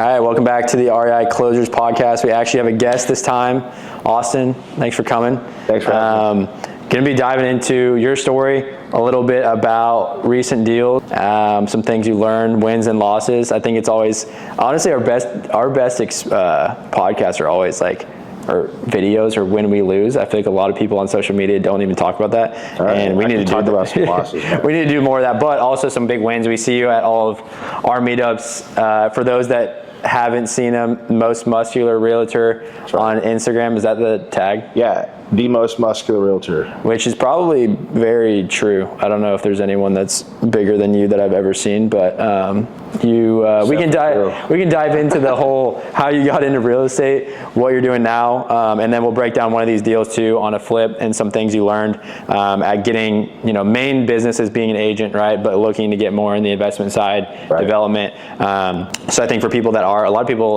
All right, welcome back to the REI Closures podcast. We actually have a guest this time, Austin. Thanks for coming. Thanks for having me. Going to be diving into your story, a little bit about recent deals, some things you learned, wins and losses. I think it's always, honestly, our best podcasts are always like, or videos, or when we lose. I feel like a lot of people on social media don't even talk about that. Right, and we need to talk about some losses. We need to do more of that, but also some big wins. We see you at all of our meetups. For those that haven't seen him, TheMostMuscularRealtor on Instagram. Is that the tag? Yeah, TheMostMuscularRealtor. Which is probably very true. I don't know if there's anyone that's bigger than you that I've ever seen, but we can dive into the whole how you got into real estate, what you're doing now, and then we'll break down one of these deals too on a flip and some things you learned at getting, main business is being an agent, right? But looking to get more in the investment side, development. So I think for people that a lot of people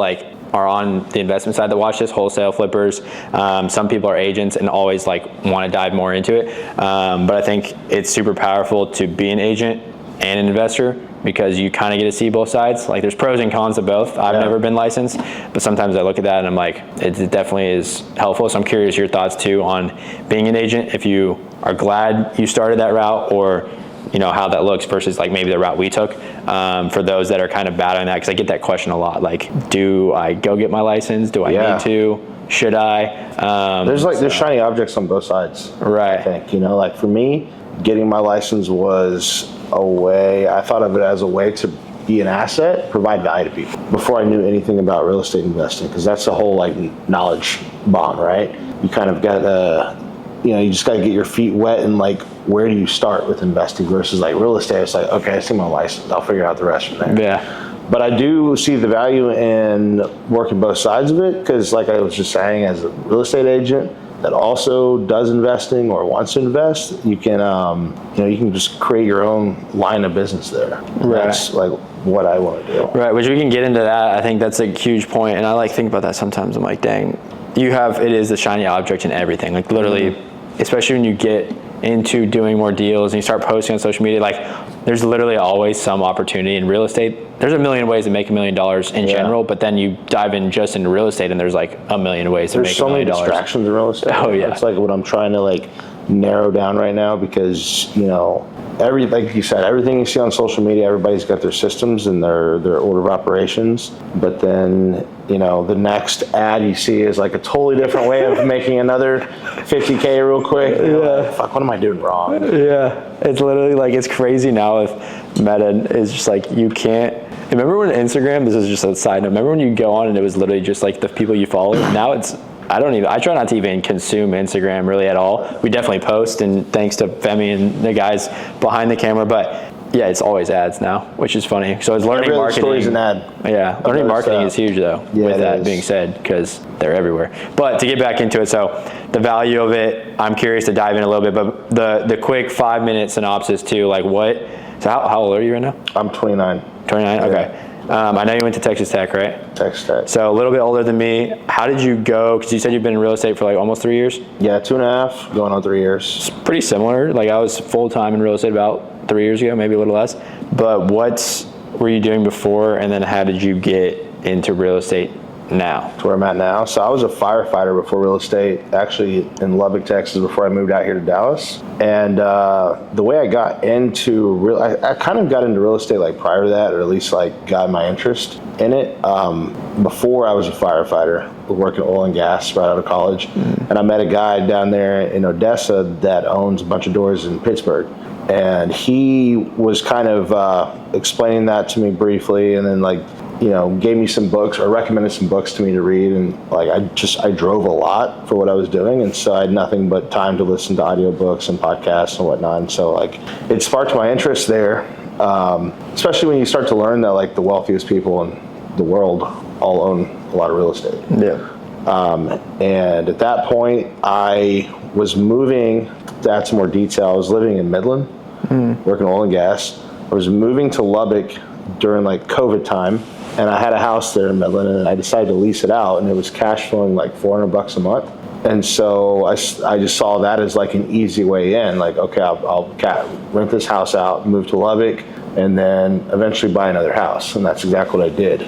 are on the investment side that watch this, wholesale flippers. Some people are agents and always want to dive more into it. But I think it's super powerful to be an agent and an investor because you kind of get to see both sides. There's pros and cons of both. I've never been licensed, but sometimes I look at that and I'm like, it definitely is helpful. So I'm curious your thoughts too on being an agent, if you are glad you started that route, or how that looks versus maybe the route we took, for those that are kind of battling that, because I get that question a lot. Do I go get my license? Do I need to? Should I? There's shiny objects on both sides. Right. I think, for me, getting my license was a way, I thought of it as a way to be an asset, provide value to people before I knew anything about real estate investing, because that's the whole knowledge bomb, right? You kind of got you just got to get your feet wet and where do you start with investing versus real estate. It's okay, I see my license, I'll figure out the rest from there. Yeah. But I do see the value in working both sides of it, because like I was just saying, as a real estate agent that also does investing or wants to invest, you can you can just create your own line of business there. Right. That's what I want to do. Right, which we can get into that. I think that's a huge point, and I think about that sometimes. I'm dang, it is the shiny object in everything. Literally, especially when you get into doing more deals and you start posting on social media, there's literally always some opportunity in real estate. There's a million ways to make $1 million in general, but then you dive in just into real estate and there's a million ways to make $1 million. There's so many distractions in real estate. Oh yeah. It's what I'm trying to narrow down right now, because like you said, everything you see on social media, everybody's got their systems and their order of operations, but then the next ad you see is a totally different way of making another $50K real quick. Fuck, what am I doing wrong? Yeah, it's literally it's crazy now with Meta. It's just you can't. Remember when Instagram, this is just a side note, remember when you go on and it was literally just the people you follow? Now I try not to even consume Instagram really at all. We definitely post, and thanks to Femi and the guys behind the camera, but yeah, it's always ads now, which is funny. So it's learning marketing. Story's an ad. Yeah, learning marketing is huge though, with that being said, because they're everywhere. But to get back into it, so the value of it, I'm curious to dive in a little bit, but the quick 5-minute synopsis too, so how old are you right now? I'm 29. 29, okay. I know you went to Texas Tech, right? Texas Tech. So a little bit older than me. How did you go? Because you said you've been in real estate for almost 3 years? Yeah, 2.5, going on 3 years. It's pretty similar. I was full-time in real estate about 3 years ago, maybe a little less. But what were you doing before, and then how did you get into real estate now? To where I'm at now. So I was a firefighter before real estate, actually in Lubbock, Texas, before I moved out here to Dallas. And the way I got into I kind of got into real estate prior to that, or at least got my interest in it. Before I was a firefighter, working oil and gas right out of college. And I met a guy down there in Odessa that owns a bunch of doors in Pittsburgh. And he was kind of explaining that to me briefly, and then gave me some books, or recommended some books to me to read. And I drove a lot for what I was doing, and so I had nothing but time to listen to audiobooks and podcasts and whatnot. And so it sparked my interest there, especially when you start to learn that the wealthiest people in the world all own a lot of real estate. Yeah. And at that point, I was moving. To add some more detail, I was living in Midland, working oil and gas. I was moving to Lubbock during COVID time, and I had a house there in Midland, and I decided to lease it out, and it was cash flowing $400 a month. And so I just saw that as an easy way in. Okay, I'll rent this house out, move to Lubbock, and then eventually buy another house. And that's exactly what I did.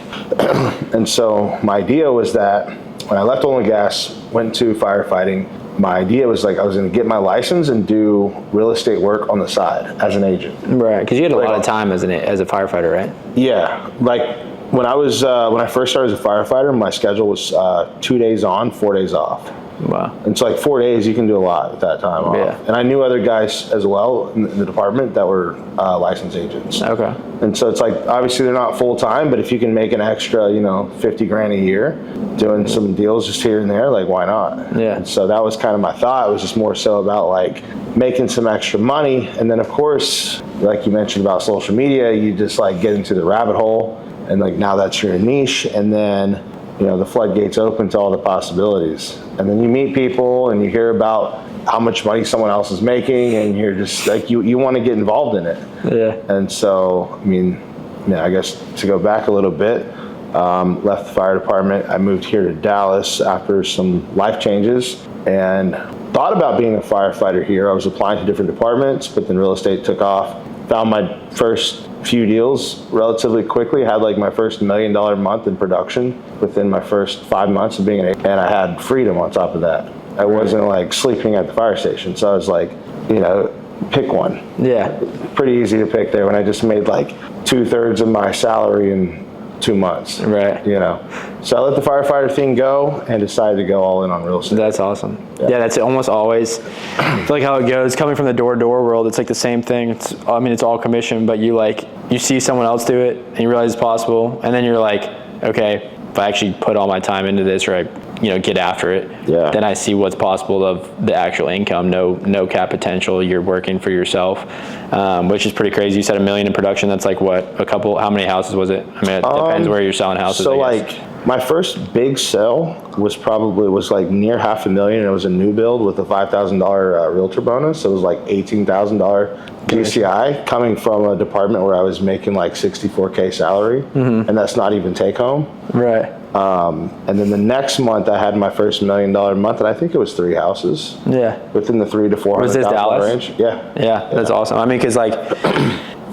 And so my idea was that when I left oil and gas, went to firefighting, my idea was like I was going to get my license and do real estate work on the side as an agent. Right, because you had a lot of time as a firefighter, right? Yeah, like when I first started as a firefighter, my schedule was 2 days on, 4 days off. Wow. And so like 4 days, you can do a lot at that time off. Yeah. And I knew other guys as well in the department that were licensed agents. Okay. And so it's like, obviously they're not full time, but if you can make an extra, 50 grand a year doing some deals just here and there, like why not? Yeah. And so that was kind of my thought. It was just more so about like making some extra money. And then of course, like you mentioned about social media, you just like get into the rabbit hole and like now that's your niche. And then, the floodgates open to all the possibilities. And then you meet people and you hear about how much money someone else is making, and you're just like, you want to get involved in it. Yeah. And so, I guess to go back a little bit, left the fire department. I moved here to Dallas after some life changes and thought about being a firefighter here. I was applying to different departments, but then real estate took off. Found my first few deals relatively quickly. Had like my first $1 million month in production within my first 5 months of being an agent, and I had freedom on top of that. I wasn't like sleeping at the fire station, so I was like, pick one. Yeah. Pretty easy to pick there when I just made like 2/3 of my salary in 2 months. Right. So I let the firefighter thing go and decided to go all in on real estate. That's awesome. Yeah, that's almost always, I feel like how it goes. Coming from the door-to-door world, it's like the same thing. It's all commission, but you see someone else do it and you realize it's possible, and then you're like, okay, if I actually put all my time into this, or I get after it, then I see what's possible of the actual income. No cap potential. You're working for yourself, which is pretty crazy. You said $1 million in production. That's like what, how many houses was it? It depends where you're selling houses. So like my first big sale was like near $500,000. It was a new build with a $5,000 realtor bonus. So it was like $18,000 GCI coming from a department where I was making like $64K salary, and that's not even take home. Right. And then the next month I had my first $1 million month, and I think it was 3 houses. Yeah. Within the $300,000 to $400,000 Was this Dallas? range. Yeah. Yeah, that's awesome. Because like,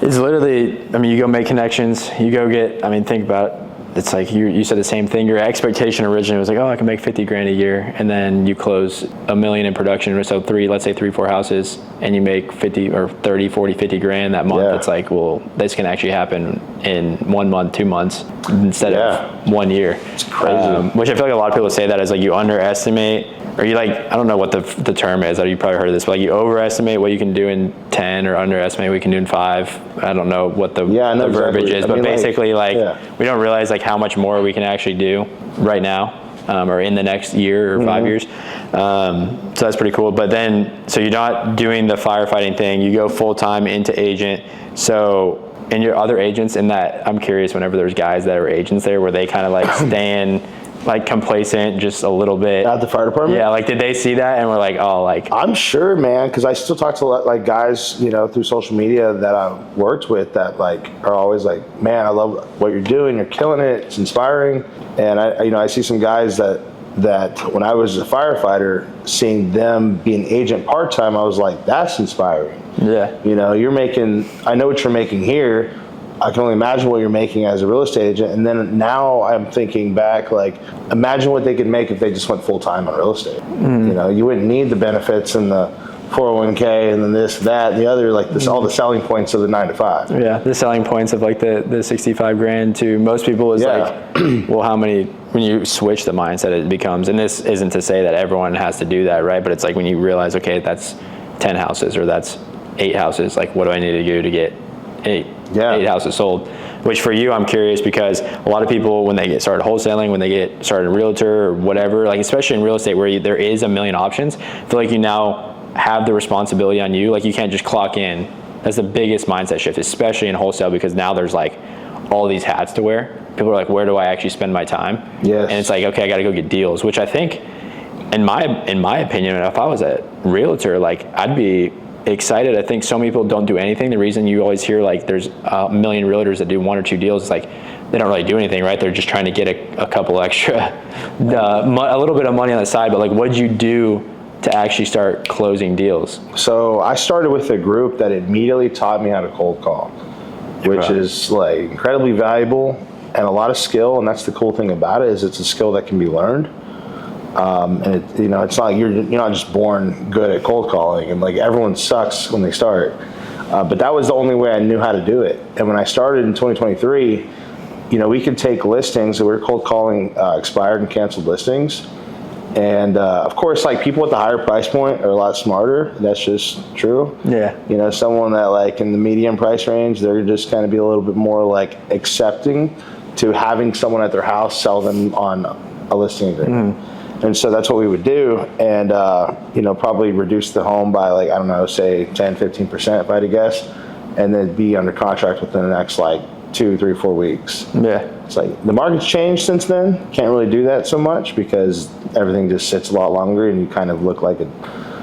it's literally, you go make connections, you go get, think about it. It's like you said the same thing. Your expectation originally was like, oh, I can make 50 grand a year, and then you close $1 million in production. So let's say 3-4 houses, and you make 50 or 30, 40, 50 grand that month. Yeah. It's like, well, this can actually happen in 1 month, 2 months instead of 1 year. It's crazy. Which I feel like a lot of people say that as like you underestimate, or you like, I don't know what the term is. You probably heard of this, but like you overestimate what you can do in 10 or underestimate what you can do in 5. I don't know what the verbiage is, but basically we don't realize like how much more we can actually do right now, or in the next year or 5 years. So that's pretty cool. But then, so you're not doing the firefighting thing, you go full time into agent. So, and your other agents in that, I'm curious, whenever there's guys that are agents there, where they kind of like staying like complacent just a little bit at the fire department. Yeah, like did they see that and were like, oh, like I'm sure, man, because I still talk to like guys, through social media that I've worked with that like are always like, man, I love what you're doing, you're killing it, it's inspiring. And I see some guys that when I was a firefighter, seeing them be an agent part-time, I was like, that's inspiring. Yeah. You're making, I know what you're making here. I can only imagine what you're making as a real estate agent. And then now I'm thinking back, like, imagine what they could make if they just went full-time on real estate. You wouldn't need the benefits and the 401k and then this, that, and the other, like this, all the selling points of the 9 to 5. Yeah, the selling points of like the 65 grand to most people is like, well, how many, when you switch the mindset it becomes, and this isn't to say that everyone has to do that, right? But it's like when you realize, okay, that's 10 houses or that's 8 houses, like what do I need to do to get 8 houses sold? Which for you, I'm curious, because a lot of people, when they get started wholesaling, when they get started in realtor or whatever, like especially in real estate where there is a million options, I feel like you now have the responsibility on you. Like you can't just clock in. That's the biggest mindset shift, especially in wholesale, because now there's like all these hats to wear. People are like, where do I actually spend my time? Yes. And it's like, okay, I got to go get deals, which I think, in my opinion, if I was a realtor, like I'd be excited. I think so many people don't do anything. The reason you always hear like there's a million realtors that do 1 or 2 deals is like they don't really do anything, right? They're just trying to get a couple extra, a little bit of money on the side. But like, what'd you do to actually start closing deals? So I started with a group that immediately taught me how to cold call. which is like incredibly valuable and a lot of skill. And that's the cool thing about it, is it's a skill that can be learned. And it, you know, it's not like you're not just born good at cold calling, and like everyone sucks when they start. But that was the only way I knew how to do it. And when I started in 2023, you know, we could take listings that we were cold calling expired and canceled listings. And of course, like people at the higher price point are a lot smarter. That's just true. Yeah. You know, someone that like in the medium price range, they're just kind of be a little bit more like accepting to having someone at their house sell them on a listing agreement. And so that's what we would do. And, you know, probably reduce the home by like, I don't know, say 10, 15% if I had to guess, and then be under contract within the next like 2, 3, 4 weeks. Yeah. It's like the market's changed since then. Can't really do that so much because everything just sits a lot longer and you kind of look like a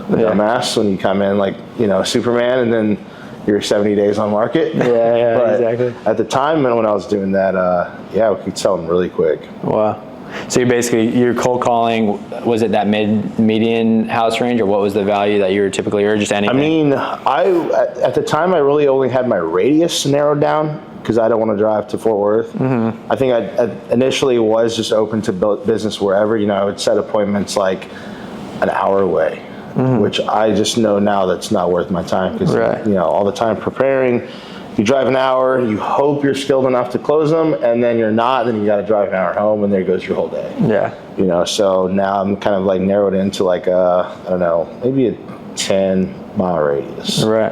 dumbass when you come in like, you know, Superman, and then you're 70 days on market. Yeah, but exactly. At the time when I was doing that, yeah, we could sell them really quick. Wow. So you're cold calling, was it that median house range, or what was the value that you were typically, or just anything? I mean, at the time I really only had my radius narrowed down because I don't want to drive to Fort Worth. I think I initially was just open to business wherever. You know, I would set appointments like an hour away, which I just know now that's not worth my time because, you know, all the time preparing. You drive an hour, you hope you're skilled enough to close them, and then you're not, then you got to drive an hour home, and there goes your whole day. Yeah. You know, so now I'm kind of like narrowed into like I don't know, maybe a 10-mile radius. Right.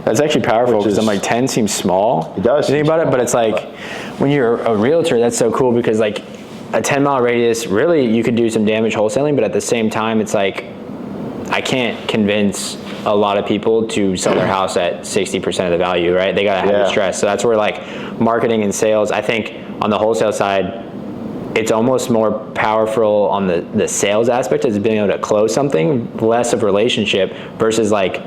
That's actually powerful because I'm like 10 seems small. It does. You think about it, but it's like when you're a realtor, that's so cool because like a 10-mile radius, really you could do some damage wholesaling, but at the same time, it's like I can't convince a lot of people to sell their house at 60% of the value, right? They got to have the stress. So that's where like marketing and sales, I think on the wholesale side, it's almost more powerful on the sales aspect as being able to close something, less of relationship versus like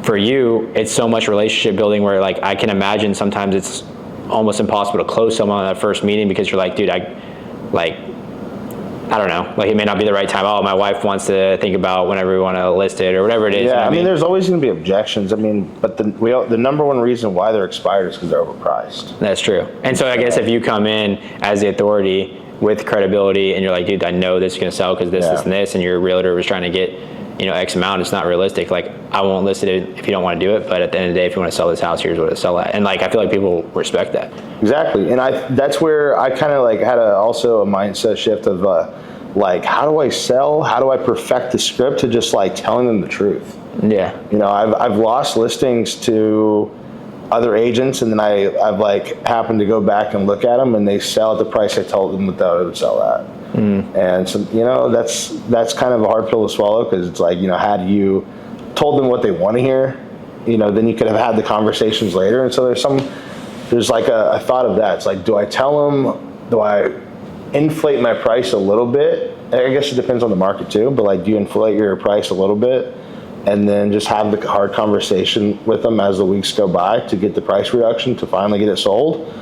for you, it's so much relationship building where like I can imagine sometimes it's almost impossible to close someone on that first meeting because you're like, dude, I don't know, like it may not be the right time. Oh, my wife wants to think about whenever we want to list it or whatever it is. Yeah, I mean, there's always going to be objections. I mean, but the number one reason why they're expired is because they're overpriced. That's true. And so I guess if you come in as the authority with credibility and you're like, dude, I know this is going to sell because this, and this, and your realtor was trying to get, you know, X amount, it's not realistic. Like, I won't list it if you don't want to do it, but at the end of the day, if you want to sell this house, here's what to sell at. And like, I feel like people respect that. Exactly. And that's where I kind of like had also a mindset shift of like, how do I sell? How do I perfect the script to just like telling them the truth? Yeah. You know, I've lost listings to other agents, and then I've like happened to go back and look at them, and they sell at the price I told them that they would sell at. And so, you know, that's kind of a hard pill to swallow because it's like, you know, had you told them what they want to hear, you know, then you could have had the conversations later. And so there's like a thought of that. It's like, do I tell them, do I inflate my price a little bit? I guess it depends on the market too, but like, do you inflate your price a little bit and then just have the hard conversation with them as the weeks go by to get the price reduction to finally get it sold?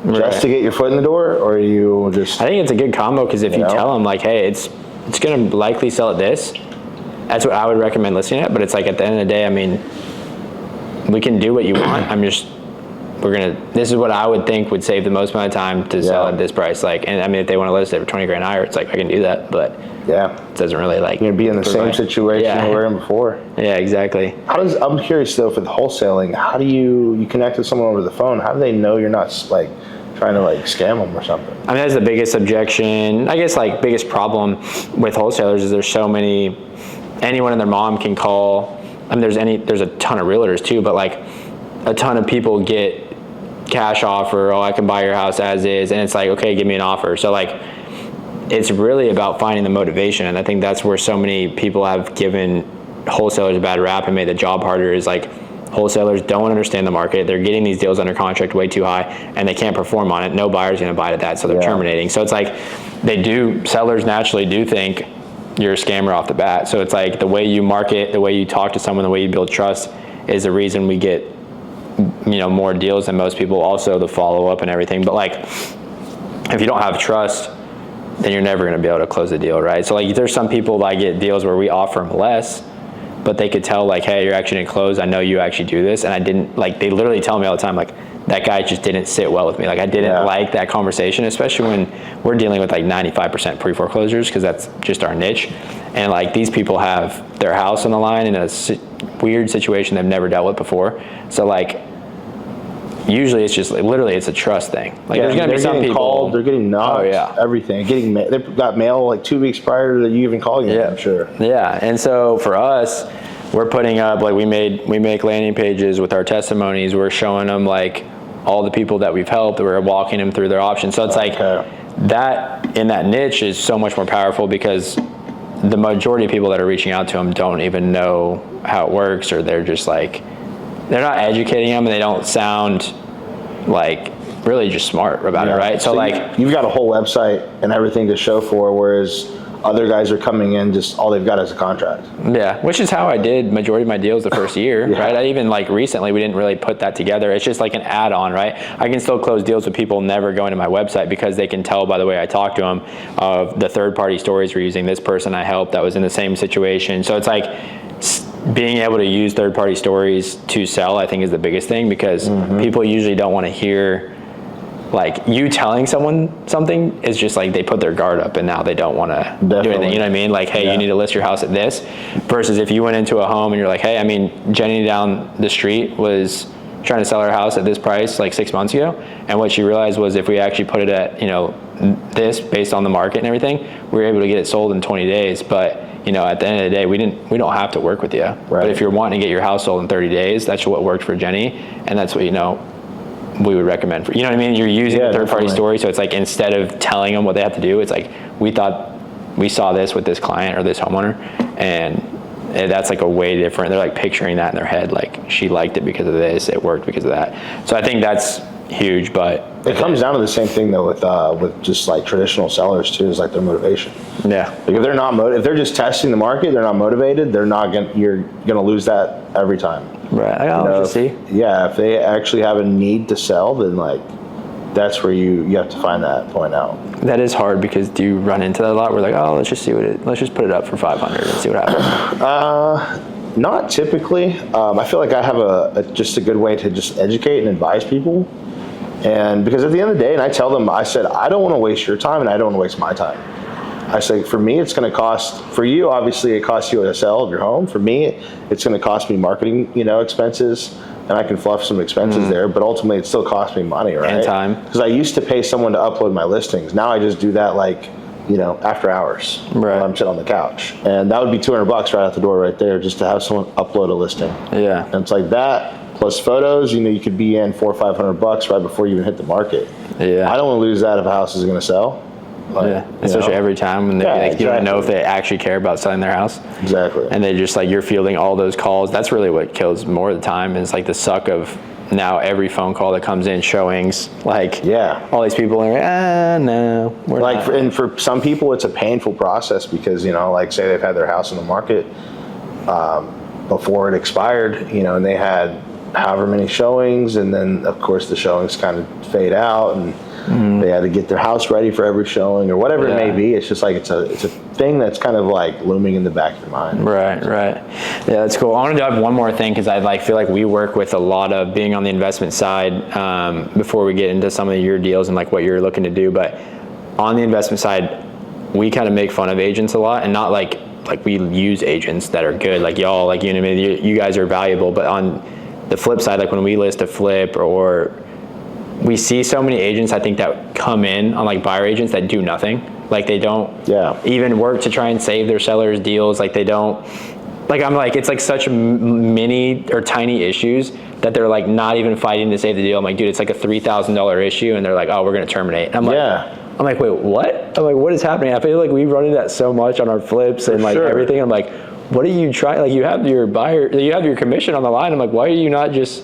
Just to get your foot in the door, or you just... I think it's a good combo because if you tell them like, hey, it's going to likely sell at this, that's what I would recommend listing it. But it's like at the end of the day, I mean, we can do what you want. This is what I would think would save the most amount of time to sell at this price. Like, and I mean, if they want to list it for 20 grand higher, it's like, I can do that, but it doesn't really like... You're going to be in the same situation we were in before. Yeah, exactly. I'm curious though, for the wholesaling, how do you connect with someone over the phone? How do they know you're not like trying to like scam them or something? I mean, that's the biggest objection. I guess like biggest problem with wholesalers is there's so many, anyone and their mom can call. I mean, there's a ton of realtors too, but like a ton of people get cash offer. Oh, I can buy your house as is. And it's like, okay, give me an offer. So like, it's really about finding the motivation. And I think that's where so many people have given wholesalers a bad rap and made the job harder is like, wholesalers don't understand the market. They're getting these deals under contract way too high and they can't perform on it. No buyer's going to buy at that, so they're terminating. So it's like sellers naturally do think you're a scammer off the bat. So it's like the way you market, the way you talk to someone, the way you build trust is the reason we get, you know, more deals than most people. Also the follow up and everything. But like, if you don't have trust, then you're never going to be able to close the deal, right? So like, there's some people that get deals where we offer them less, but they could tell like, hey, you're actually going to close. I know you actually do this. And I didn't, like, they literally tell me all the time, like, that guy just didn't sit well with me. Like I didn't like that conversation, especially when we're dealing with like 95% pre-foreclosures, because that's just our niche. And like these people have their house on the line in a weird situation they've never dealt with before. So like usually it's just like, literally it's a trust thing. Like there's going to be some people called, they're getting knocked, everything. They've got mail like 2 weeks prior to you even calling them, I'm sure. Yeah, and so for us, we're putting up, like we make landing pages with our testimonies. We're showing them like all the people that we've helped. We're walking them through their options. So it's like that in that niche is so much more powerful, because the majority of people that are reaching out to them don't even know how it works, or they're just like, they're not educating them, and they don't sound like really just smart about it, right? So like you've got a whole website and everything to show for, whereas other guys are coming in, just all they've got is a contract. Yeah, which is how I did majority of my deals the first year, right? I even like recently, we didn't really put that together. It's just like an add-on, right? I can still close deals with people never going to my website, because they can tell by the way I talk to them of the third-party stories we're using. This person I helped that was in the same situation. So it's like being able to use third-party stories to sell, I think, is the biggest thing, because people usually don't want to hear, like, you telling someone something is just like they put their guard up and now they don't want to do anything. You know what I mean? Like, hey, you need to list your house at this. Versus if you went into a home and you're like, hey, I mean, Jenny down the street was trying to sell her house at this price like 6 months ago, and what she realized was if we actually put it at, you know, this based on the market and everything, we were able to get it sold in 20 days. But you know, at the end of the day, we don't have to work with you. Right. But if you're wanting to get your house sold in 30 days, that's what worked for Jenny, and that's what, you know, we would recommend for, you know what I mean? You're using a third-party story, so it's like instead of telling them what they have to do, it's like we saw this with this client or this homeowner, and that's like a way different. They're like picturing that in their head, like she liked it because of this, it worked because of that. So I think that's huge. But it comes down to the same thing though with just like traditional sellers too, is like their motivation. Yeah. Like if they're not if they're just testing the market, they're not motivated, you're gonna lose that every time. Right. I'll see. Yeah, if they actually have a need to sell, then like that's where you have to find that point out. That is hard, because do you run into that a lot? We're like, oh, let's just put it up for 500 and see what happens. Not typically. I feel like I have just a good way to just educate and advise people. And because at the end of the day, and I tell them, I said, I don't want to waste your time and I don't want to waste my time. I say, for me, it's going to cost, for you, obviously it costs you a sale of your home. For me, it's going to cost me marketing, expenses, and I can fluff some expenses there, but ultimately it still costs me money, right? And time. Because I used to pay someone to upload my listings. Now I just do that like, after hours. Right. When I'm sitting on the couch. And that would be $200 right out the door right there, just to have someone upload a listing. Yeah. And it's like that, plus photos, you could be in $400 or $500 right before you even hit the market. Yeah. I don't want to lose that if a house is going to sell. Like, especially every time when you don't know if they actually care about selling their house. Exactly. And they just like, you're fielding all those calls. That's really what kills more of the time, is like the suck of now every phone call that comes in, showings, like all these people are like, no, we're not. And for some people it's a painful process, because like say they've had their house in the market before it expired, and they had however many showings, and then of course the showings kind of fade out, and they had to get their house ready for every showing or whatever it may be. It's just like it's a thing that's kind of like looming in the back of your mind. Right. Yeah, that's cool. I want to dive one more thing, because I feel like we work with a lot of being on the investment side before we get into some of your deals and like what you're looking to do. But on the investment side, we kind of make fun of agents a lot, and not like we use agents that are good, like y'all, like you guys are valuable. But on the flip side, like when we list a flip, or we see so many agents, I think, that come in on like buyer agents that do nothing. Like they don't even work to try and save their sellers deals. Like they don't, like I'm like, it's like such mini or tiny issues that they're like not even fighting to save the deal. I'm like, dude, it's like a $3,000 issue, and they're like, oh, we're going to terminate. And I'm like, wait, what? I'm like, what is happening? I feel like we run into that so much on our flips and like everything. I'm like, what are you trying? Like you have your buyer, you have your commission on the line. I'm like, why are you not just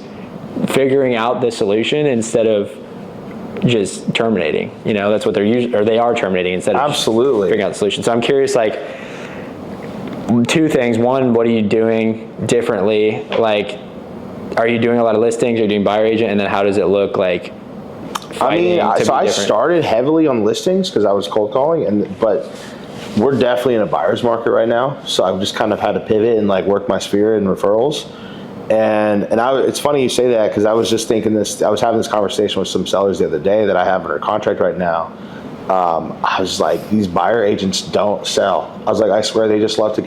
figuring out the solution instead of just terminating? That's what they're using, or they are terminating instead of figuring out the solution. So I'm curious, like, two things. One, what are you doing differently? Like, are you doing a lot of listings? Are you doing buyer agent? And then how does it look like? I started heavily on listings because I was cold calling, but we're definitely in a buyer's market right now. So I've just kind of had to pivot and like work my sphere in referrals. And it's funny you say that, because I was just thinking this. I was having this conversation with some sellers the other day that I have under contract right now. I was like, these buyer agents don't sell. I was like, I swear they just love to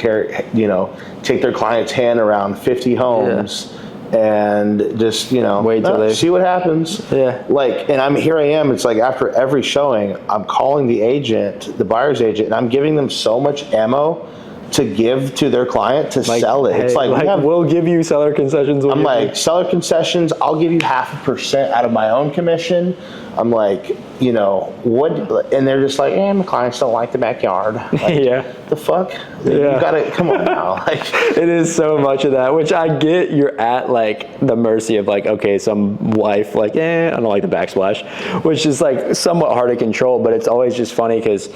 take their client's hand around 50 homes. Yeah. And just, wait till they see what happens. Yeah. Like, and here I am. It's like after every showing, I'm calling the agent, the buyer's agent, and I'm giving them so much ammo to give to their client to sell it. Hey, it's like we'll give you seller concessions. I'm like, seller concessions, I'll give you 0.5% out of my own commission. I'm like, what? And they're just like, my clients don't like the backyard. Like, yeah. The fuck? Yeah. You gotta, come on now. Like, it is so much of that, which I get. You're at like the mercy of like, okay, some wife like, I don't like the backsplash, which is like somewhat hard to control, but it's always just funny because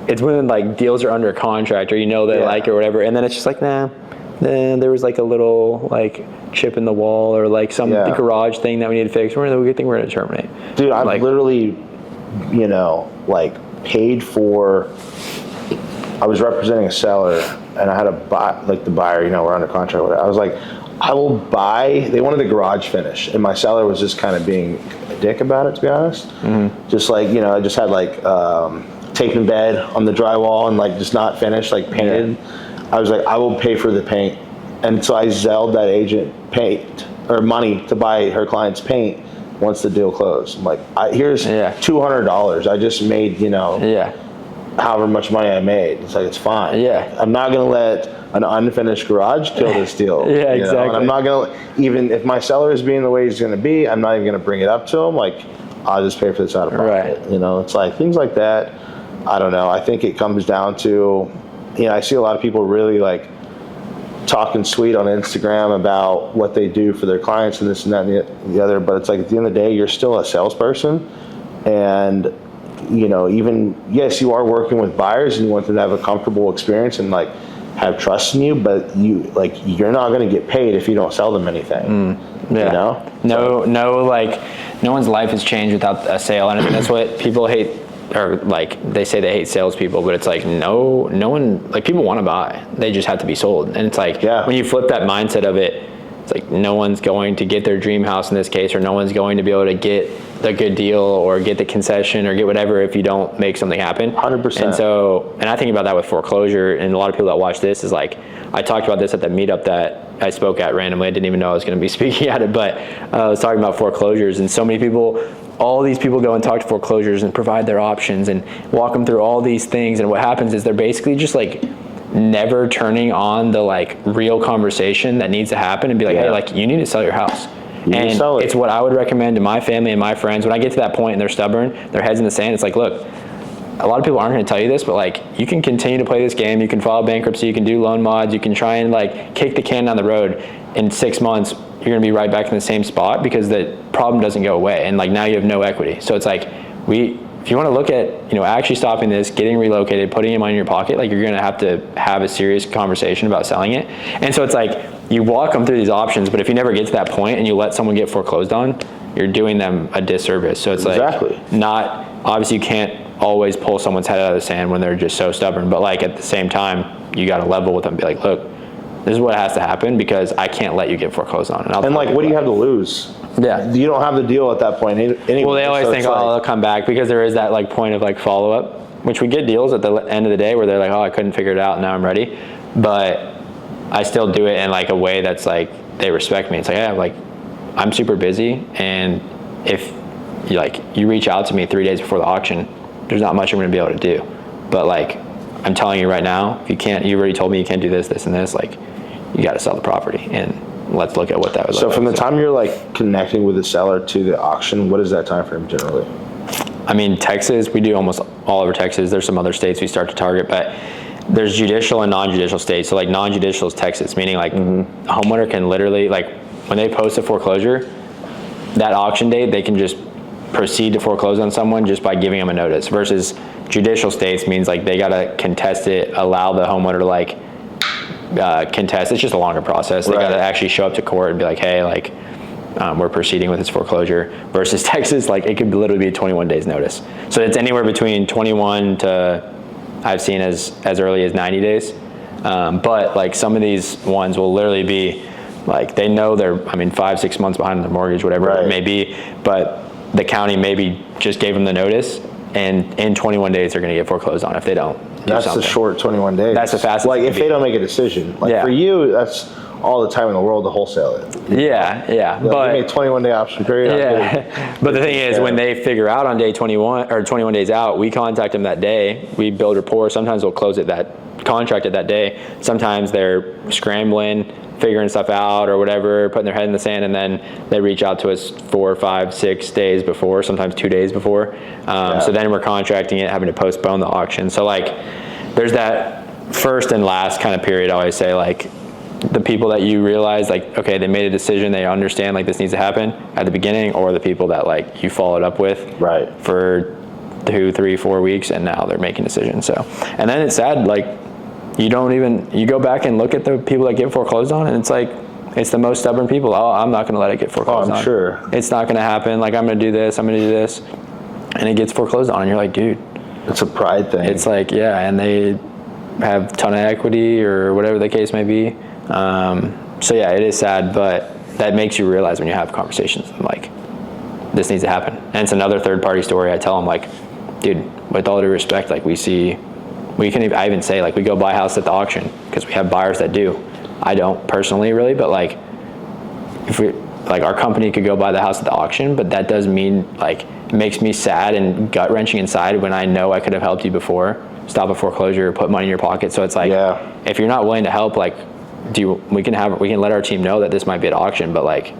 it's when like deals are under contract or they like it or whatever, and then it's just like, then there was like a little like chip in the wall or like some garage thing that we need to fix. We're the good thing we're going to terminate. Dude, I've literally, like paid for. I was representing a seller and I had to buy, like the buyer, we're under contract with it. I was like, I will buy. They wanted the garage finish, and my seller was just kind of being a dick about it, to be honest. Mm-hmm. Just like I just had like taken bed on the drywall and like just not finished, like painted. Yeah. I was like, I will pay for the paint. And so I Zelled that agent paint or money to buy her client's paint once the deal closed. I'm like, here's $200. I just made, however much money I made. It's like, it's fine. Yeah. I'm not going to let an unfinished garage kill this deal. Yeah, exactly. And I'm not going to, even if my seller is being the way he's going to be, I'm not even going to bring it up to him. Like, I'll just pay for this out of pocket. Right. It's like things like that. I don't know. I think it comes down to, I see a lot of people really like talking sweet on Instagram about what they do for their clients and this and that and the other, but it's like at the end of the day, you're still a salesperson, and even yes, you are working with buyers and you want them to have a comfortable experience and like have trust in you, but you're not going to get paid if you don't sell them anything. No one's life has changed without a sale, and I think that's what people hate. Or like they say they hate salespeople, but it's like no one, like people want to buy, they just have to be sold. And it's like when you flip that mindset of it, it's like no one's going to get their dream house in this case, or no one's going to be able to get the good deal or get the concession or get whatever if you don't make something happen. 100%. And I think about that with foreclosure, and a lot of people that watch this is like, I talked about this at the meetup that I spoke at randomly. I didn't even know I was going to be speaking at it, but I was talking about foreclosures, and so many people, all these people go and talk to foreclosures and provide their options and walk them through all these things, and what happens is they're basically just like never turning on the like real conversation that needs to happen and be like, hey, like you need to sell your house. And it's what I would recommend to my family and my friends. When I get to that point and they're stubborn, their heads in the sand, it's like, look, a lot of people aren't going to tell you this, but like you can continue to play this game. You can file bankruptcy, you can do loan mods, you can try and like kick the can down the road. In 6 months, you're going to be right back in the same spot because the problem doesn't go away, and like now you have no equity. So it's like if you want to look at actually stopping this, getting relocated, putting your money in your pocket, like you're going to have a serious conversation about selling it. And so it's like you walk them through these options, but if you never get to that point and you let someone get foreclosed on, you're doing them a disservice. So it's like obviously you can't always pull someone's head out of the sand when they're just so stubborn, but like at the same time you got to level with them and be like, look, this is what has to happen because I can't let you get foreclosed on. And like, what do you have to lose? Yeah. You don't have the deal at that point anyway. Well, they always think, they'll come back, because there is that like point of like follow-up, which we get deals at the end of the day where they're like, I couldn't figure it out and now I'm ready. But I still do it in like a way that's like, they respect me. It's like, I'm super busy, and if you reach out to me 3 days before the auction, there's not much I'm going to be able to do. But like, I'm telling you right now, you already told me you can't do this, this, and this, like, you got to sell the property, and let's look at what that would look like. So from the time you're like connecting with the seller to the auction, what is that time frame generally? I mean, Texas, we do almost all over Texas. There's some other states we start to target, but there's judicial and non-judicial states. So like non-judicial is Texas, meaning like a homeowner can literally, like when they post a foreclosure, that auction date, they can just proceed to foreclose on someone just by giving them a notice, versus judicial states means like they got to contest it, allow the homeowner to like contest. It's just a longer process. They got to actually show up to court and be like, hey, like we're proceeding with this foreclosure. Versus Texas, like it could literally be 21 days notice. So it's anywhere between 21 to, I've seen as early as 90 days. But like some of these ones will literally be Like they know they're, 5-6 months behind on their mortgage, whatever it may be, but the county maybe just gave them the notice, and in 21 days they're going to get foreclosed on if they don't do That's something. the short 21 days. That's the fastest. Like if they don't make a decision, like for you, that's all the time in the world to wholesale it. Yeah. But give me a 21-day option period. Yeah. But the thing is, when they figure out on day 21 or 21 days out, we contact them that day. We build rapport. Sometimes we'll close it contract it that day. Sometimes they're scrambling, figuring stuff out or whatever, putting their head in the sand, and then they reach out to us 4, 5, 6 days before, sometimes 2 days before. So then we're contracting it, having to postpone the auction. So like, there's that first and last kind of period. I always say, like, the people that you realize, like, okay, they made a decision, they understand, like, this needs to happen at the beginning, or the people that, like, you followed up with for 2, 3, 4 weeks, and now they're making decisions. So, and then it's sad, like, you go back and look at the people that get foreclosed on, and it's like, it's the most stubborn people. Oh, I'm not going to let it get foreclosed on. Sure. It's not going to happen. Like, I'm going to do this, and it gets foreclosed on, and you're like, dude. It's a pride thing. It's like, and they have a ton of equity or whatever the case may be. So yeah, it is sad, but that makes you realize when you have conversations, like, this needs to happen. And it's another third-party story. I tell them, like, dude, with all due respect, like, I even say, like, we go buy a house at the auction because we have buyers that do. I don't personally really, but like, if we, like, our company could go buy the house at the auction, but that does mean, like, it makes me sad and gut-wrenching inside when I know I could have helped you before, stop a foreclosure, put money in your pocket. So it's like, if you're not willing to help, like, we can let our team know that this might be at auction, but like,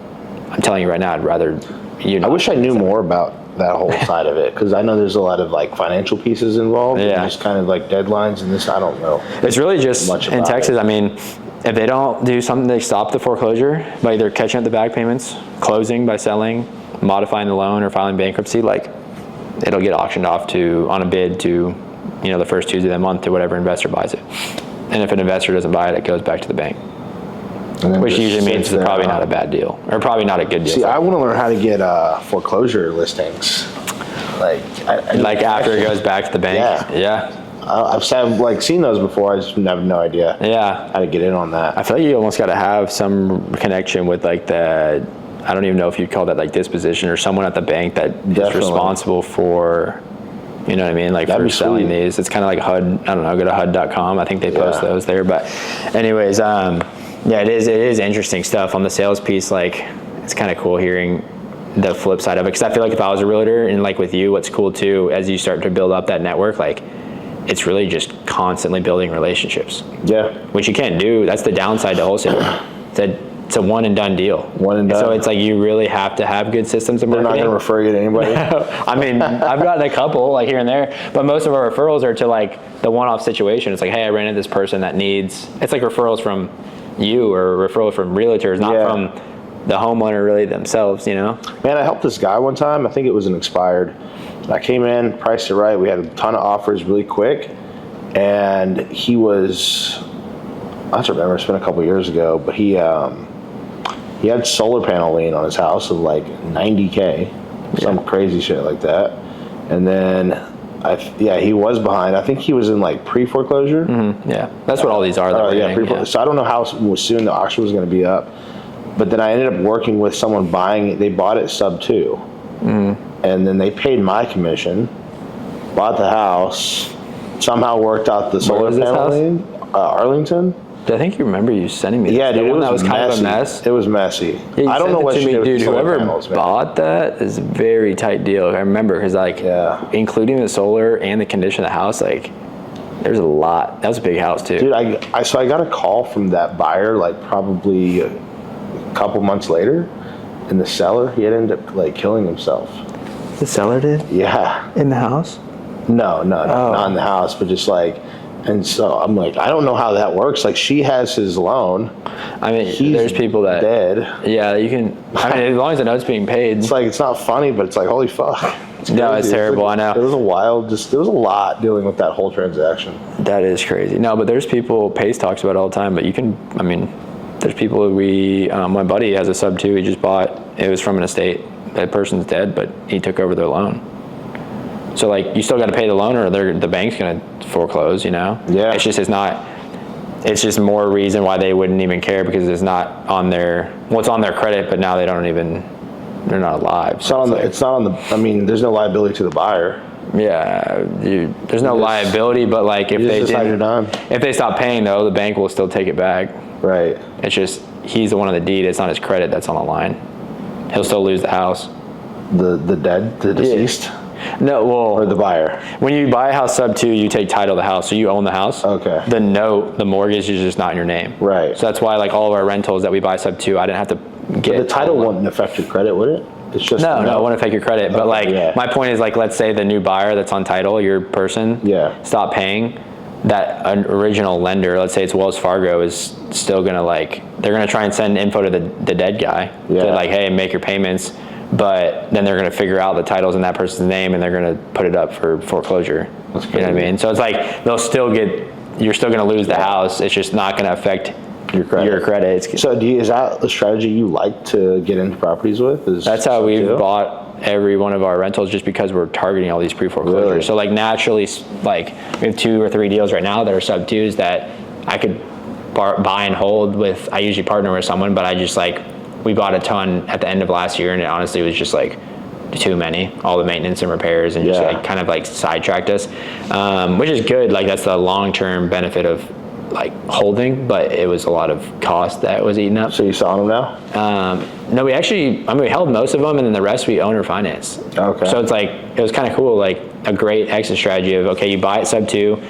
I'm telling you right now, I'd rather you know. I wish I knew more about that whole side of it, because I know there's a lot of like financial pieces involved, and just kind of like deadlines and this. I don't know. It's really just in Texas. I mean, if they don't do something, they stop the foreclosure by either catching up the back payments, closing by selling, modifying the loan, or filing bankruptcy. Like, it'll get auctioned off on a bid to, the first Tuesday of the month to whatever investor buys it. And if an investor doesn't buy it, it goes back to the bank, which usually means it's probably not a bad deal, or probably not a good deal. See, I want to learn how to get foreclosure listings. Like after it goes back to the bank. Yeah. I've like seen those before. I just have no idea. How to get in on that. I feel like you almost got to have some connection with like I don't even know if you'd call that like disposition, or someone at the bank that is responsible for. You know what I mean? Like, for selling these. It's kind of like HUD. I don't know, go to HUD.com. I think they post those there. But anyways, it is interesting stuff on the sales piece. Like, it's kind of cool hearing the flip side of it. Because I feel like if I was a realtor, and like with you, what's cool too, as you start to build up that network, like, it's really just constantly building relationships. Which you can't do. That's the downside to wholesale. It's a one and done deal. One and done. So it's like, you really have to have good systems of marketing. They're not going to refer you to anybody. I mean, I've gotten a couple like here and there, but most of our referrals are to like the one-off situation. It's like, hey, I ran into this person that needs. It's like referrals from you or referrals from realtors, not from the homeowner really themselves. Man, I helped this guy one time. I think it was an expired. I came in, priced it right. We had a ton of offers really quick, and he was. I don't remember. It's been a couple years ago, but he had solar panel lien on his house of like $90K, some crazy shit like that. And then, he was behind. I think he was in like pre-foreclosure. That's what all these are. So I don't know how soon the auction was going to be up. But then I ended up working with someone buying it. They bought it sub 2. And then they paid my commission, bought the house, somehow worked out the solar panel lien. Arlington. I think you remember you sending me. Yeah, dude, that was messy. Kind of a mess. It was messy. I don't know what she did. Dude, whoever bought that is a very tight deal. I remember, because like, including the solar and the condition of the house, like, there's a lot. That was a big house too. Dude, I got a call from that buyer like probably a couple months later, and the seller, he had ended up like killing himself. The seller did? Yeah. In the house? No, not in the house, but just like. And so I'm like, I don't know how that works. Like, she has his loan. I mean, there's people that dead. Yeah, you can. I mean, as long as the note's being paid. It's like, it's not funny, but it's like, holy fuck. No, it's terrible. Like, I know. There was a lot dealing with that whole transaction. That is crazy. No, but there's people. Pace talks about it all the time. But you can. I mean, there's people. My buddy has a sub 2. He just bought. It was from an estate. That person's dead, but he took over their loan. So, like, you still got to pay the loan, or the bank's going to foreclose, Yeah. It's just, it's it's just more reason why they wouldn't even care, because it's not on their, well, it's on their credit, but now they don't even, they're not alive. It's not on the, I mean, there's no liability to the buyer. Yeah, there's no liability, but like if they stop paying though, the bank will still take it back. Right. It's just, he's the one on the deed, it's not his credit that's on the line. He'll still lose the house. The deceased? Yeah. No, well, or the buyer. When you buy a house sub 2, you take title of the house, so you own the house. Okay. The note, the mortgage is just not in your name. Right. So that's why like all of our rentals that we buy sub 2, I didn't have to get. But the title wouldn't affect your credit, would it? It's just no, it wouldn't affect your credit. But like my point is, like, let's say the new buyer that's on title, your person, stop paying. That original lender, let's say it's Wells Fargo, is still gonna like, they're gonna try and send info to the dead guy. Yeah. To like, hey, make your payments. But then they're going to figure out the title's in that person's name, and they're going to put it up for foreclosure. That's crazy. You know what I mean? So it's like you're still going to lose the house. It's just not going to affect your credit. So is that a strategy you like to get into properties with? That's how we've bought every one of our rentals, just because we're targeting all these pre-foreclosures. Really? So like naturally, like we have 2 or 3 deals right now that are sub 2s that I could buy and hold with. I usually partner with someone, but I just like, we bought a ton at the end of last year, and it honestly was just like too many, all the maintenance and repairs, and just like kind of like sidetracked us, which is good. Like that's the long-term benefit of like holding, but it was a lot of cost that was eaten up. So you selling them now? No, we actually, I mean, we held most of them, and then the rest we owner finance. Okay. So it's like, it was kind of cool, like a great exit strategy of, okay, you buy it sub 2,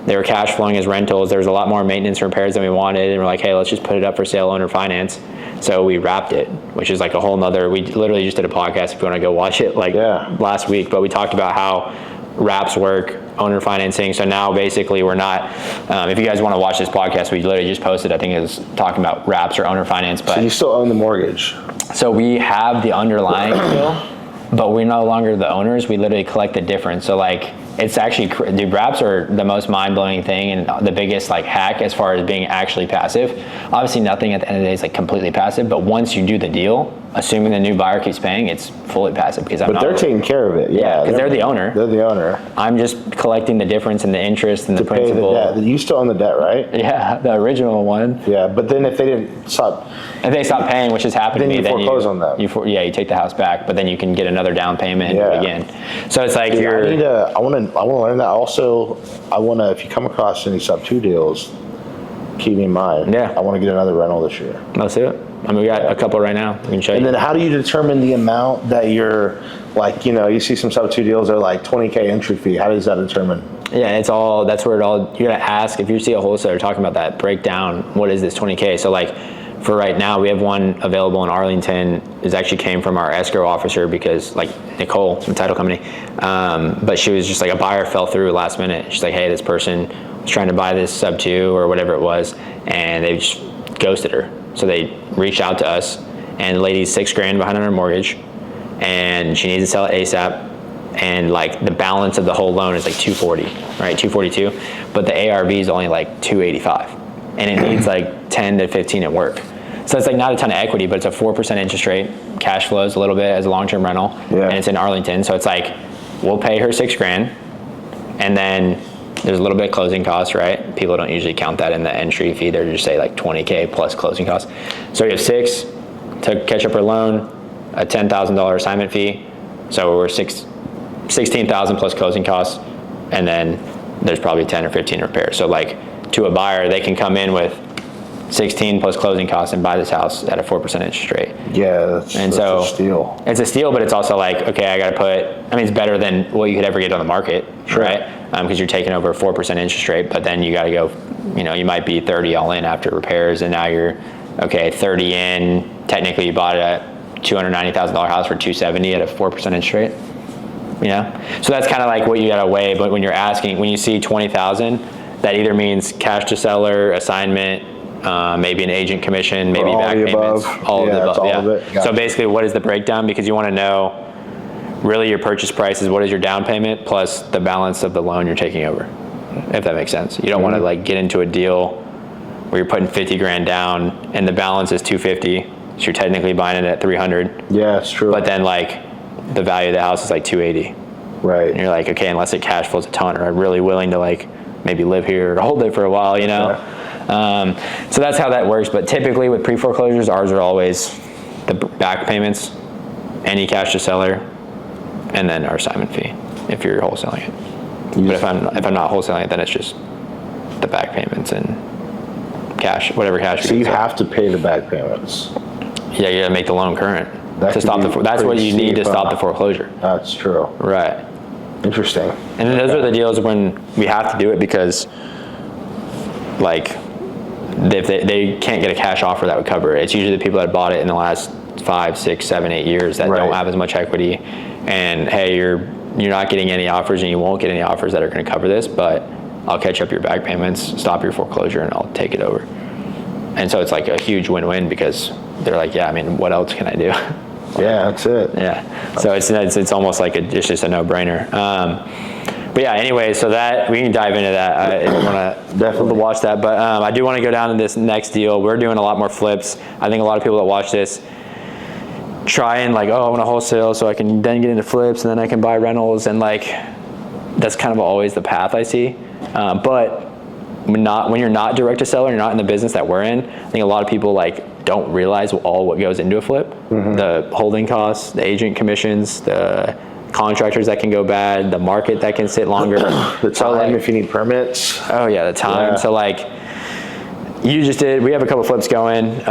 they were cash flowing as rentals, there was a lot more maintenance and repairs than we wanted, and we're like, hey, let's just put it up for sale, owner finance. So we wrapped it, which is like a whole nother, we literally just did a podcast if you want to go watch it, like last week, but we talked about how wraps work, owner financing. So now basically we're not, if you guys want to watch this podcast, we literally just posted, I think it was talking about wraps or owner finance. But so you still own the mortgage? So we have the underlying still, but we're no longer the owners. We literally collect the difference. So like, it's actually, dude, wraps are the most mind-blowing thing and the biggest like hack as far as being actually passive. Obviously nothing at the end of the day is like completely passive, but once you do the deal, assuming the new buyer keeps paying, it's fully passive, because I'm not. But they're taking care of it. Yeah, because they're the owner. They're the owner. I'm just collecting the difference in the interest and the principal. Pay the debt. You still own the debt, right? Yeah, the original one. Yeah, but then if they didn't stop. If they stop paying, which has happened to me, then you foreclose on them. You take the house back, but then you can get another down payment and do it again. So it's like I want to learn that. Also, I want to, if you come across any sub 2 deals, keep me in mind. Yeah. I want to get another rental this year. Let's do it. I mean, we got a couple right now. We can show you. And then how do you determine the amount that you're, like, you know, you see some sub 2 deals are like $20K entry fee. How does that determine? Yeah, that's where it all, you got to ask, if you see a wholesaler talking about that, break down, what is this 20K? So like, for right now, we have one available in Arlington. It actually came from our escrow officer, because like Nicole from the title company, but she was just like, a buyer fell through last minute. She's like, hey, this person was trying to buy this sub 2 or whatever it was, and they just ghosted her. So they reached out to us, and the lady's $6,000 behind on her mortgage, and she needs to sell it ASAP. And like the balance of the whole loan is like 240, right? 242, but the ARV is only like 285, and it needs like 10 to 15 at work. So it's like not a ton of equity, but it's a 4% interest rate, cash flows a little bit as a long-term rental, and it's in Arlington. So it's like, we'll pay her $6,000, and then there's a little bit of closing costs, right? People don't usually count that in the entry fee. They just say like 20K plus closing costs. So we have 6 to catch up her loan, a $10,000 assignment fee. So we're 16,000 plus closing costs, and then there's probably 10 or 15 repairs. So like, to a buyer, they can come in with 16 plus closing costs and buy this house at a 4% interest rate. Yeah, that's a steal. It's a steal, but it's also like, okay, I got to put, I mean, it's better than what you could ever get on the market, right? Because you're taking over a 4% interest rate, but then you got to go, you know, you might be 30 all in after repairs, and now you're, okay, 30 in, technically you bought a $290,000 house for $270 at a 4% interest rate, you know? So that's kind of like what you got to weigh, but when you're asking, when you see 20,000, that either means cash to seller, assignment, maybe an agent commission, maybe back payments, all of the above. All of it. So basically, what is the breakdown? Because you want to know, really, your purchase price is what is your down payment plus the balance of the loan you're taking over, if that makes sense. You don't want to like get into a deal where you're putting $50,000 down and the balance is $250, so you're technically buying it at $300. Yeah, it's true. But then like the value of the house is like $280. Right. And you're like, okay, unless it cash flows a ton, or I'm really willing to like maybe live here or hold it for a while, you know. So that's how that works. But typically with pre-foreclosures, ours are always the back payments, any cash to seller, and then our assignment fee if you're wholesaling it. But if I'm not wholesaling it, then it's just the back payments and cash, whatever cash. So you have to pay the back payments. Yeah, you gotta make the loan current That to stop that's what you need to stop the foreclosure. That's true. Right. Interesting. And those are the deals when we have to do it because, like, if they can't get a cash offer that would cover it. It's usually the people that bought it in the last 5, 6, 7, 8 years that don't have as much equity. And hey, you're not getting any offers, and you won't get any offers that are going to cover this, but I'll catch up your back payments, stop your foreclosure, and I'll take it over. And so it's like a huge win-win because they're like, yeah, I mean, what else can I do? Yeah, that's it. Yeah. So it's almost like it's just a no-brainer. But yeah, anyway, so that we can dive into that. I want to definitely watch that. But I do want to go down to this next deal. We're doing a lot more flips. I think a lot of people that watch this try and like, oh, I want to wholesale so I can then get into flips and then I can buy rentals. And like, that's kind of always the path I see. But when you're not direct to seller, you're not in the business that we're in, I think a lot of people like don't realize all what goes into a flip. The holding costs, the agent commissions, the contractors that can go bad, the market that can sit longer. The time if you need permits. Oh yeah, the time. Yeah. So like you just did, we have a couple flips going.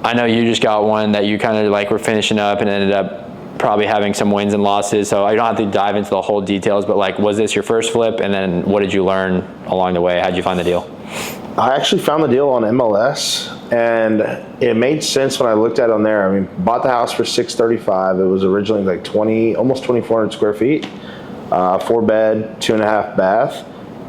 I know you just got one that you kind of like were finishing up and ended up probably having some wins and losses. So I don't have to dive into the whole details, but like, was this your first flip? And then what did you learn along the way? How'd you find the deal? I actually found the deal on MLS, and it made sense when I looked at it on there. I mean, bought the house for $635. It was originally like almost 2,400 square feet, 4-bed, 2.5 bath,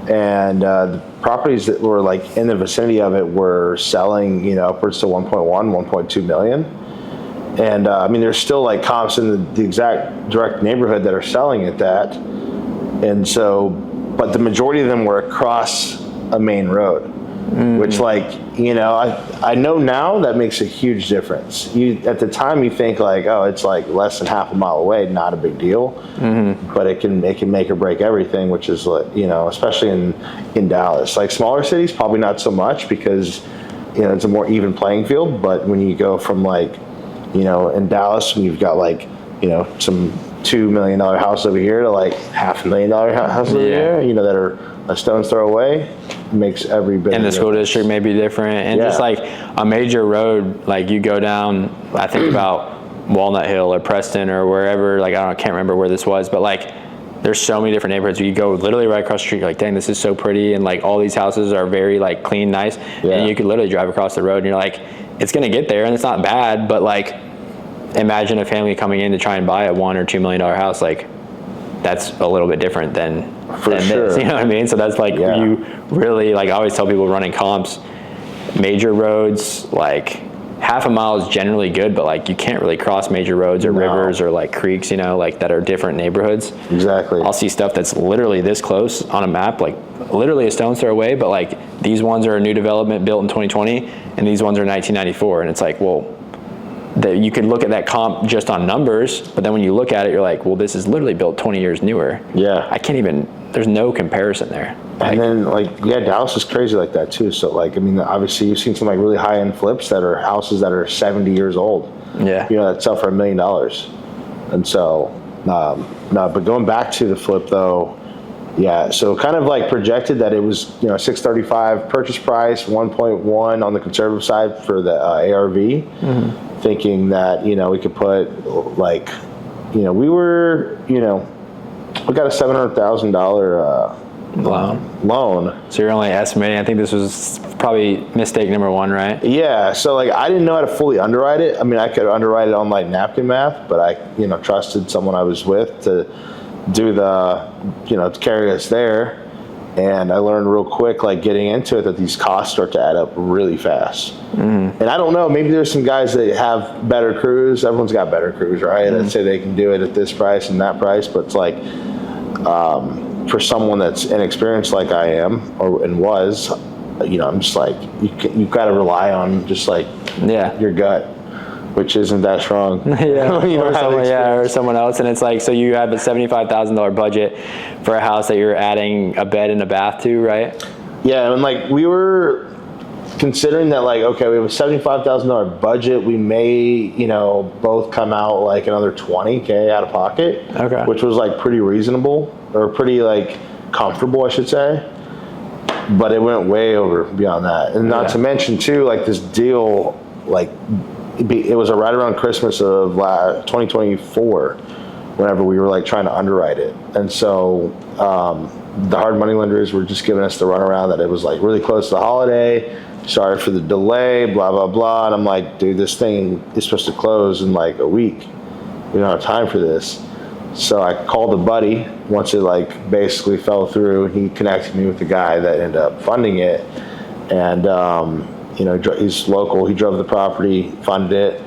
and the properties that were like in the vicinity of it were selling, upwards to 1.1, 1.2 million. And I mean, there's still like comps in the exact direct neighborhood that are selling at that, and so, but the majority of them were across a main road. Which like, I know now that makes a huge difference. At the time you think like, oh, it's like less than half a mile away, not a big deal. But it can make or break everything, which is like, especially in Dallas. Like smaller cities, probably not so much because, it's a more even playing field. But when you go from like, in Dallas, when you've got like, some $2 million house over here to like $500,000 house over here, that are a stone's throw away, makes every bit. And the school district may be different, and just like a major road, like you go down, I think about Walnut Hill or Preston or wherever, like I can't remember where this was, but like there's so many different neighborhoods where you go literally right across the street, you're like, dang, this is so pretty, and like all these houses are very like clean, nice, and you could literally drive across the road and you're like, it's gonna get there and it's not bad, but like imagine a family coming in to try and buy a $1 or $2 million house, like that's a little bit different than this, you know what I mean? So that's like, you really, like I always tell people running comps, major roads, like half a mile is generally good, but like you can't really cross major roads or rivers or like creeks, like that are different neighborhoods. Exactly. I'll see stuff that's literally this close on a map, like literally a stone's throw away, but like these ones are a new development built in 2020 and these ones are 1994. And it's like, well, you could look at that comp just on numbers, but then when you look at it, you're like, well, this is literally built 20 years newer. Yeah. I can't even, there's no comparison there. And then Dallas is crazy like that too. So like, I mean, obviously you've seen some like really high end flips that are houses that are 70 years old. Yeah. that sell for $1 million. And so, no, but going back to the flip though, so kind of like projected that it was, $635 purchase price, 1.1 on the conservative side for the ARV, thinking that, we could put like, we got a $700,000 loan. So you're only estimating, I think this was probably mistake number one, right? Yeah, so like I didn't know how to fully underwrite it. I mean, I could underwrite it on like napkin math, but I, trusted someone I was with to do the, to carry us there. And I learned real quick, like getting into it, that these costs start to add up really fast. And I don't know, maybe there's some guys that have better crews. Everyone's got better crews, right? That say they can do it at this price and that price, but it's like, for someone that's inexperienced like I am and was, I'm just like, you've got to rely on just like your gut, which isn't that strong. Or someone else. And it's like, so you have a $75,000 budget for a house that you're adding a bed and a bath to, right? Yeah, and like we were considering that, like, okay, we have a $75,000 budget, we may, both come out like another $20K out of pocket, Okay. which was like pretty reasonable, or pretty like comfortable, I should say. But it went way over beyond that. And not to mention too, like this deal, like it was right around Christmas of 2024, whenever we were like trying to underwrite it. And so the hard money lenders were just giving us the runaround that it was like really close to the holiday. Sorry for the delay, blah, blah, blah. And I'm like, dude, this thing is supposed to close in like a week. We don't have time for this. So I called a buddy once it like basically fell through. He connected me with the guy that ended up funding it. And, he's local. He drove the property, funded it.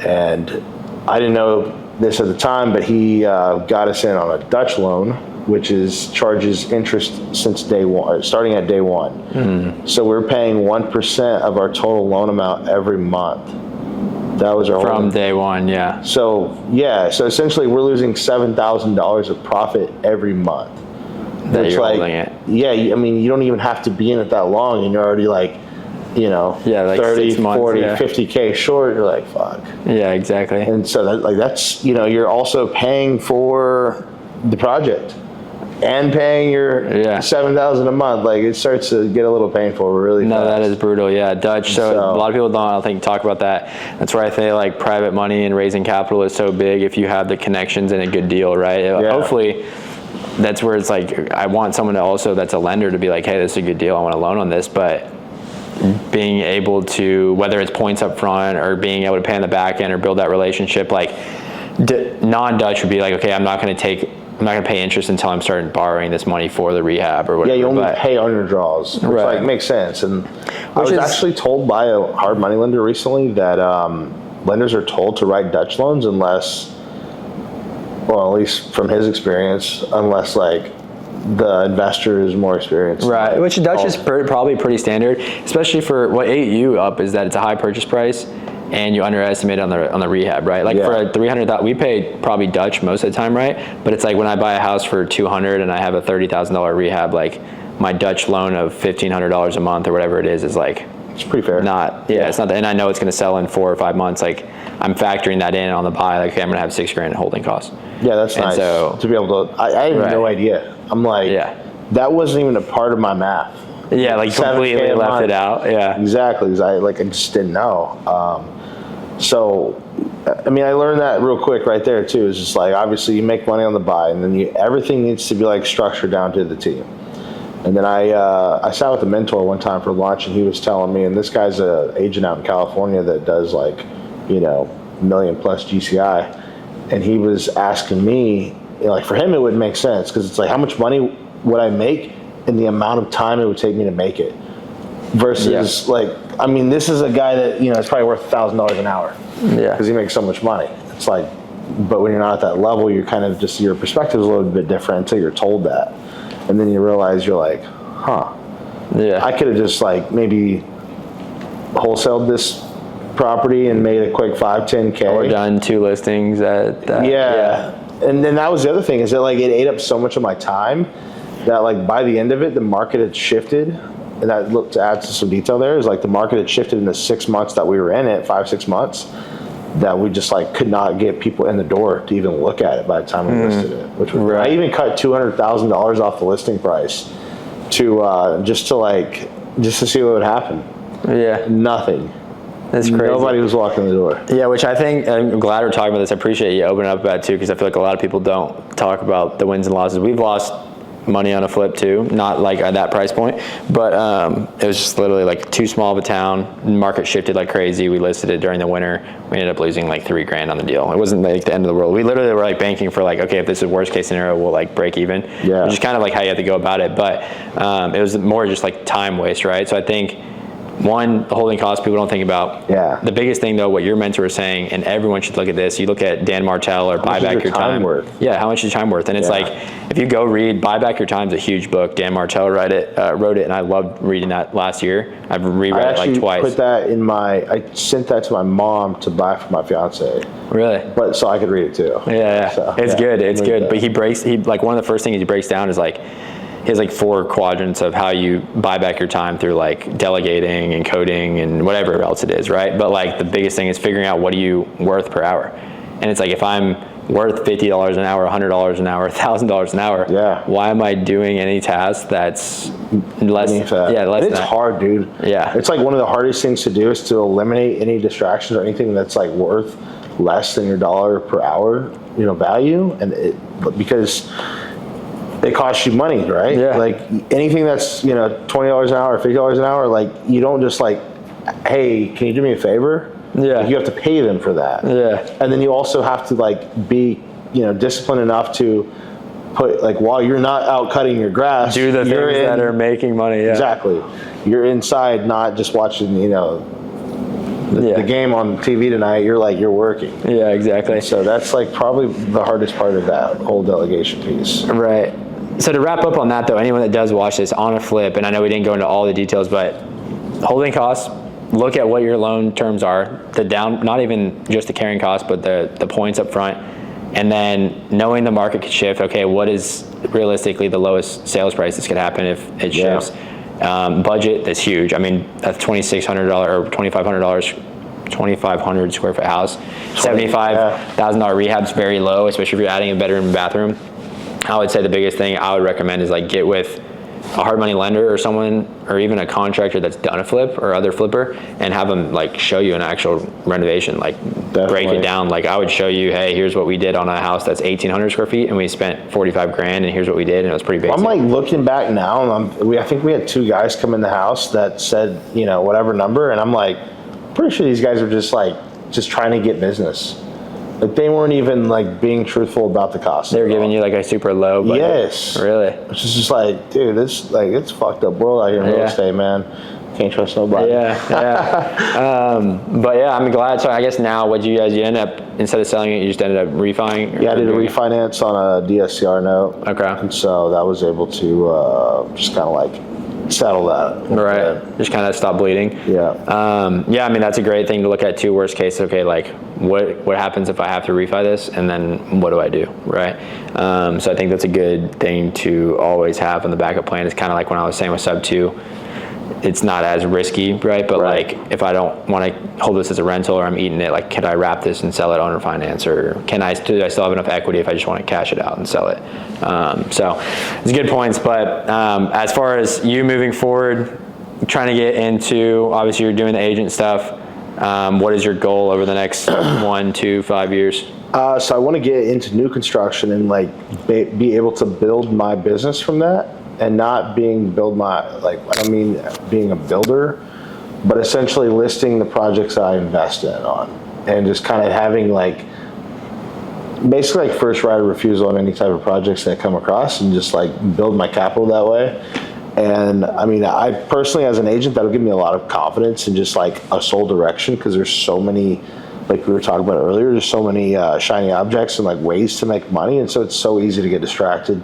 And I didn't know this at the time, but he got us in on a Dutch loan, which charges interest since day one, starting at day one. Mm-hmm. So we're paying 1% of our total loan amount every month. That was our from day one, yeah. So essentially we're losing $7,000 of profit every month. That you're holding it. Yeah, I mean, you don't even have to be in it that long, and you're already like, like 30, 6 months, 40, 50K short. You're like, fuck. Yeah, exactly. And so that's you're also paying for the project and paying your $7,000 a month. Like, it starts to get a little painful really fast. No, that is brutal. Yeah, Dutch. So a lot of people don't, I think, talk about that. That's where I think like private money and raising capital is so big if you have the connections and a good deal, right? Yeah. Hopefully that's where it's like, I want someone to also, that's a lender, to be like, hey, this is a good deal, I want a loan on this. But being able to, whether it's points up front or being able to pay on the back end or build that relationship, like non-Dutch would be like, okay, I'm not going to pay interest until I'm starting borrowing this money for the rehab or whatever. Yeah, you only pay on your draws, which like makes sense. And I was actually told by a hard money lender recently that lenders are told to write Dutch loans unless, well, at least from his experience, unless like the investor is more experienced. Right, which Dutch is probably pretty standard, especially for what ate you up is that it's a high purchase price and you underestimate on the rehab, right? Like for a $300,000, we pay probably Dutch most of the time, right? But it's like when I buy a house for $200,000 and I have a $30,000 rehab, like my Dutch loan of $1,500 a month or whatever it is like, it's pretty fair. It's not, and I know it's going to sell in 4 or 5 months. Like I'm factoring that in on the buy. Like, okay, I'm going to have $6,000 in holding costs. Yeah, that's nice. So, to be able to, I had no idea. I'm like, that wasn't even a part of my math. Yeah, like completely left it out. Yeah, exactly. I just didn't know. So, I mean, I learned that real quick right there too. It's just like, obviously you make money on the buy, and then everything needs to be like structured down to the T. And then I sat with a mentor one time for lunch, and he was telling me, and this guy's an agent out in California that does like, $1 million plus GCI. And he was asking me, like for him, it would make sense because it's like, how much money would I make in the amount of time it would take me to make it? Versus like, I mean, this is a guy that, it's probably worth $1,000 an hour. Yeah. Because he makes so much money. It's like, but when you're not at that level, you're kind of just, your perspective is a little bit different until you're told that. And then you realize you're like, I could have just like maybe wholesaled this property and made a quick 5, 10K. Or done 2 listings at that. Yeah. And then that was the other thing, is that like it ate up so much of my time that like by the end of it, the market had shifted. And that, look, to add to some detail there, is like the market had shifted in the 6 months that we were in it, 5, 6 months, that we just like could not get people in the door to even look at it by the time we listed it. Which was, I even cut $200,000 off the listing price to just to see what would happen. Yeah. Nothing. That's crazy. Nobody was walking the door. Yeah, which I think, I'm glad we're talking about this. I appreciate you opening up about it too, because I feel like a lot of people don't talk about the wins and losses. We've lost money on a flip too, not like at that price point, but it was just literally like too small of a town. Market shifted like crazy. We listed it during the winter. We ended up losing like $3,000 on the deal. It wasn't like the end of the world. We literally were like banking for like, okay, if this is worst case scenario, we'll like break even. Yeah. Which is kind of like how you have to go about it. But it was more just like time waste, right? So I think, one, the holding costs people don't think about. Yeah. The biggest thing though, what your mentor was saying, and everyone should look at this, you look at Dan Martell or Buy Back Your Time. Worth? Yeah, how much is your time worth? And it's like, if you go read Buy Back Your Time is a huge book. Dan Martell wrote it, and I loved reading that last year. I've reread it like twice. Put that in I sent that to my mom to buy for my fiance. Really? But so I could read it too. Yeah, so, it's good. It's good. But he like one of the first things he breaks down is like, he has like 4 quadrants of how you buy back your time through like delegating and coding and whatever else it is, right? But like the biggest thing is figuring out what are you worth per hour. And it's like, if I'm worth $50 an hour, $100 an hour, $1,000 an hour, why am I doing any task that's less? Less it's than hard, dude. Yeah. It's like one of the hardest things to do is to eliminate any distractions or anything that's like worth less than your dollar per hour, value. And because it costs you money, right? Yeah. Like anything that's, $20 an hour, $50 an hour, like you don't just like, hey, can you do me a favor? Yeah. Like, you have to pay them for that. Yeah. And then you also have to like be, disciplined enough to put, like, while you're not out cutting your grass, do the things that are making money. Yeah. Exactly. You're inside, not just watching, the game on TV tonight. You're working. Yeah, exactly. And so that's like probably the hardest part of that whole delegation piece. Right. So to wrap up on that though, anyone that does watch this on a flip, and I know we didn't go into all the details, but holding costs, look at what your loan terms are, not even just the carrying cost, but the points up front, and then knowing the market could shift. Okay, what is realistically the lowest sales price that's going to happen if it shifts? Budget, that's huge. I mean, a $2,600 or $2,500 2,500 square foot house, $75,000 rehab's very low, especially if you're adding a bedroom and bathroom. I would say the biggest thing I would recommend is like get with a hard money lender or someone, or even a contractor that's done a flip or other flipper, and have them like show you an actual renovation, like break it down. Like I would show you, hey, here's what we did on a house that's 1,800 square feet and we spent 45 grand, and here's what we did, and it was pretty basic. I'm like looking back now, and I think we had 2 guys come in the house that said, whatever number, and I'm like, pretty sure these guys are just trying to get business. Like they weren't even like being truthful about the cost. They were giving you like a super low budget. Yes. Really? Which is just like, dude, it's fucked up world out here in real estate, man. Can't trust nobody. But yeah, I'm glad. So I guess now what you end up, instead of selling it, you just ended up refining? Yeah, I did a refinance on a DSCR note. Okay. And so that was able to just kind of like settle that. Right. Just kind of stop bleeding. Yeah. I mean, that's a great thing to look at too. Worst case, okay, like what happens if I have to refi this, and then what do I do, right? So I think that's a good thing to always have in the backup plan. It's kind of like when I was saying with sub 2, it's not as risky, right? But like if I don't want to hold this as a rental or I'm eating it, like can I wrap this and sell it owner finance, or do I still have enough equity if I just want to cash it out and sell it? So it's good points. But as far as you moving forward, trying to get into, obviously you're doing the agent stuff. What is your goal over the next 1, 2, 5 years? So I want to get into new construction and like be able to build my business from that. And not being I don't mean being a builder, but essentially listing the projects that I invest in on, and just kind of having like basically like first right of refusal on any type of projects that I come across, and just like build my capital that way. And I mean, I personally as an agent, that'll give me a lot of confidence in just like a sole direction, because there's so many, like we were talking about earlier, there's so many shiny objects and like ways to make money, and so it's so easy to get distracted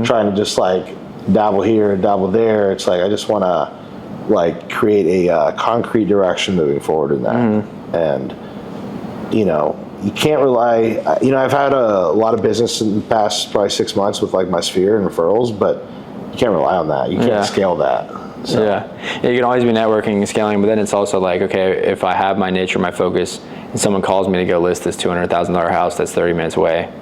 trying to just like dabble here and dabble there. It's like I just want to like create a concrete direction moving forward in that. And you can't rely, I've had a lot of business in the past probably 6 months with like my sphere and referrals, but you can't rely on that. You can't scale that. So. Yeah, you can always be networking and scaling, but then it's also like, okay, if I have my niche or my focus and someone calls me to go list this $200,000 house that's 30 minutes away,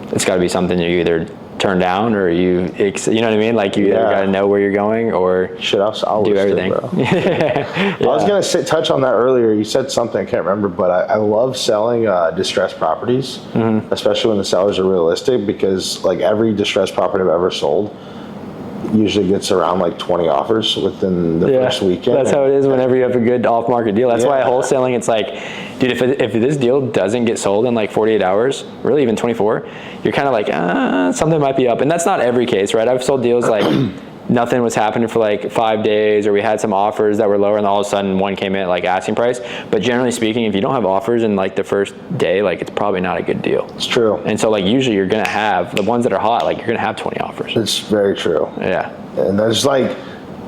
it's got to be something you either turn down, or you know what I mean? Like you either got to know where you're going, or I'll do everything. I was going to touch on that earlier. You said something, I can't remember, but I love selling distressed properties, especially when the sellers are realistic, because like every distressed property I've ever sold usually gets around like 20 offers within the first weekend. That's how it is whenever you have a a good off-market deal. That's why wholesaling, it's like, dude, if this deal doesn't get sold in like 48 hours, really even 24, you're kind of like, something might be up. And that's not every case, right? I've sold deals like nothing was happening for like 5 days, or we had some offers that were lower and all of a sudden one came in at like asking price. But generally speaking, if you don't have offers in like the first day, like it's probably not a good deal. It's true. And so like usually you're going to have the ones that are hot, like you're going to have 20 offers. It's very true. Yeah. And there's like,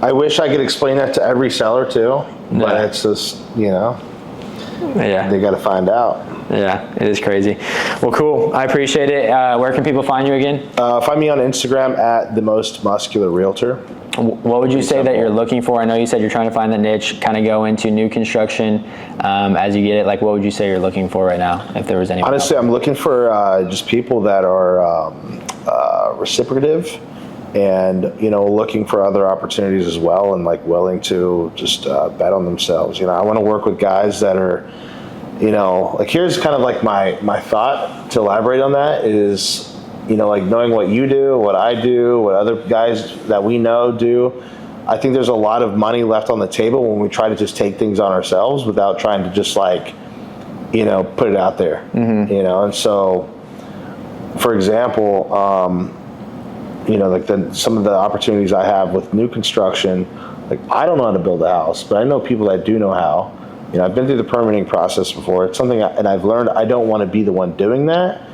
I wish I could explain that to every seller too, but it's just, Yeah. They got to find out. Yeah, it is crazy. Well, cool. I appreciate it. Where can people find you again? Find me on Instagram at TheMostMuscularRealtor. What would you say that you're looking for? I know you said you're trying to find the niche, kind of go into new construction as you get it. Like, what would you say you're looking for right now, if there was anyone? Honestly, I'm looking for just people that are reciprocative and, looking for other opportunities as well, and like willing to just bet on themselves. I want to work with guys that are, like, here's kind of like my thought to elaborate on that is, like knowing what you do, what I do, what other guys that we know do. I think there's a lot of money left on the table when we try to just take things on ourselves without trying to just like, put it out there, and so, for example, like some of the opportunities I have with new construction, like I don't know how to build a house, but I know people that do know how. I've been through the permitting process before. It's something, and I've learned I don't want to be the one doing that.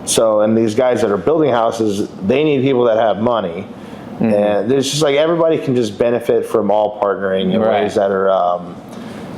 So, and these guys that are building houses, they need people that have money. And there's just like, everybody can just benefit from all partnering in ways that are,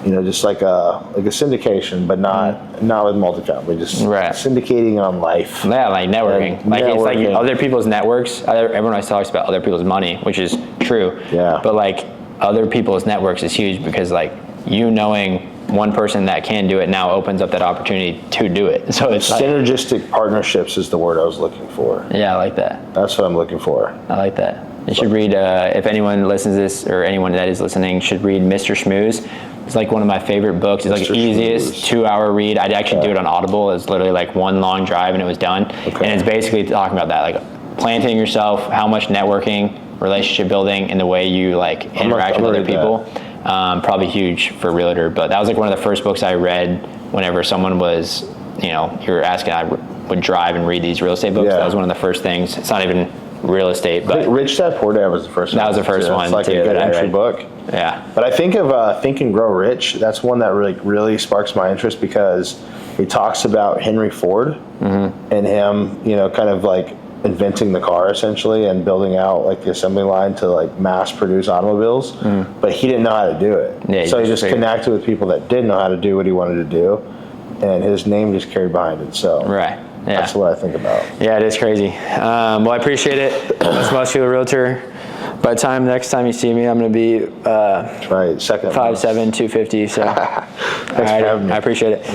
just like a syndication, but not with multifamily, just syndicating on life. Yeah, like networking. It's like other people's networks. Everyone always talks about other people's money, which is true. Yeah. But like other people's networks is huge, because like knowing one person that can do it now opens up that opportunity to do it. So it's synergistic partnerships is the word I was looking for. Yeah, I like that. That's what I'm looking for. I like that. You should read, if anyone listens to this, or anyone that is listening should read Mr. Schmooze. It's like one of my favorite books. It's like the easiest 2-hour read. I'd actually do it on Audible. It's literally like one long drive and it was done. And it's basically talking about that, like planting yourself, how much networking, relationship building, and the way you like interact with other people. Probably huge for a realtor, but that was like one of the first books I read whenever someone was, you were asking, I would drive and read these real estate books. That was one of the first things. It's not even real estate, but Rich Dad Poor Dad was the first one. That was the first one. It's like a good entry book. Yeah. But I think of Think and Grow Rich. That's one that really sparks my interest, because he talks about Henry Ford and him, kind of like inventing the car essentially and building out like the assembly line to like mass produce automobiles, but he didn't know how to do it. So he just connected with people that did know how to do what he wanted to do, and his name just carried behind it. So that's what I think about. Yeah, it is crazy. Well, I appreciate it. Most Muscular Realtor. By the next time you see me, I'm going to be 5'7", 250. So, all right, I appreciate it. Yeah.